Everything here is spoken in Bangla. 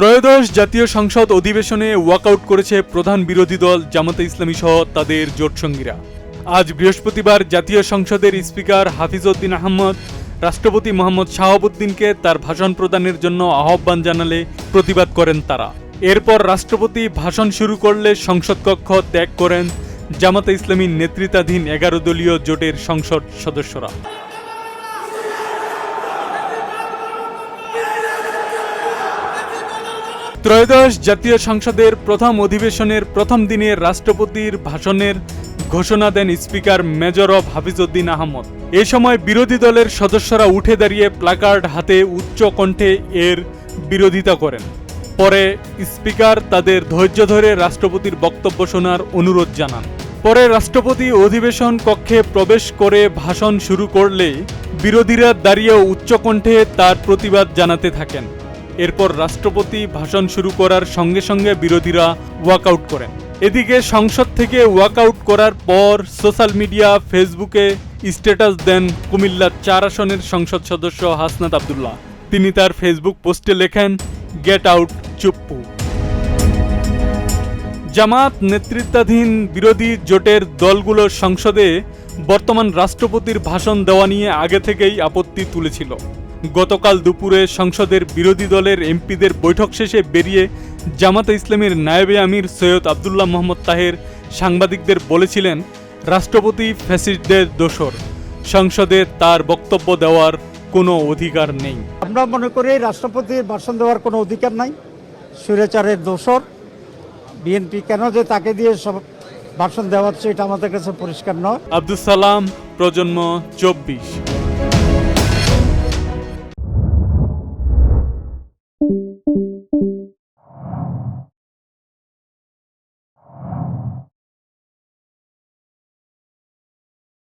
ত্রয়োদশ জাতীয় সংসদ অধিবেশনে ওয়াকআউট করেছে প্রধান বিরোধী দল জামাতে ইসলামী সহ তাদের জোটসঙ্গীরা। আজ বৃহস্পতিবার জাতীয় সংসদের স্পিকার হাফিজ উদ্দিন আহমদ রাষ্ট্রপতি মোহাম্মদ শাহাবুদ্দিনকে তার ভাষণ প্রদানের জন্য আহ্বান জানালে প্রতিবাদ করেন তারা। এরপর রাষ্ট্রপতি ভাষণ শুরু করলে সংসদ কক্ষ ত্যাগ করেন জামাতে ইসলামীর নেতৃত্বাধীন 11 দলীয় জোটের সংসদ সদস্যরা। ত্রয়োদশ জাতীয় সংসদের প্রথম অধিবেশনের প্রথম দিনে রাষ্ট্রপতির ভাষণের ঘোষণা দেন speaker major of Hafiz Uddin Ahmad. এ সময় বিরোধী দলের সদস্যরা উঠে দাঁড়িয়ে প্ল্যাকার্ড হাতে উচ্চ কণ্ঠে এর বিরোধিতা করেন। পরে স্পিকার তাদের ধৈর্য ধরে রাষ্ট্রপতির বক্তব্য শোনার অনুরোধ জানান। পরে রাষ্ট্রপতি অধিবেশন কক্ষে প্রবেশ করে ভাষণ শুরু করলে বিরোধীরা দাঁড়িয়ে উচ্চকণ্ঠে তার প্রতিবাদ জানাতে থাকেন। এরপর রাষ্ট্রপতি ভাষণ শুরু করার সঙ্গে সঙ্গে বিরোধীরা ওয়াকআউট করেন। এদিকে সংসদ থেকে ওয়াকআউট করার পর সোশ্যাল মিডিয়া ফেসবুকে স্ট্যাটাস দেন কুমিল্লার 4 আসনের সংসদ সদস্য হাসনাত আব্দুল্লাহ। তিনি তার ফেসবুক পোস্টে লেখেন, গেট আউট চুপ্পু। জামাত নেতৃত্বাধীন বিরোধী জোটের দলগুলো সংসদে বর্তমান রাষ্ট্রপতির ভাষণ দেওয়া নিয়ে আগে থেকেই আপত্তি তুলেছিল। গতকাল দুপুরে সংসদের বিরোধী দলের এমপিদের বৈঠক শেষে বেরিয়ে জামাতে ইসলামীর নায়েবে আমির সৈয়দ আবদুল্লাহ মোহাম্মদ তাহের সাংবাদিকদের বলেছিলেন, রাষ্ট্রপতি ফ্যাসিস্টদের দোসর, সংসদে তার বক্তব্য দেওয়ার কোনো অধিকার নেই। আমরা মনে করি রাষ্ট্রপতির ভাষণ দেওয়ার কোনো অধিকার নাই, স্বৈরাচারের দোসর। বিএনপি কেন যে তাকে দিয়ে সব ভাষণ দেওয়াচ্ছে এটা আমাদের কাছে পরিষ্কার নয়। আব্দুস সালাম, প্রজন্ম 24।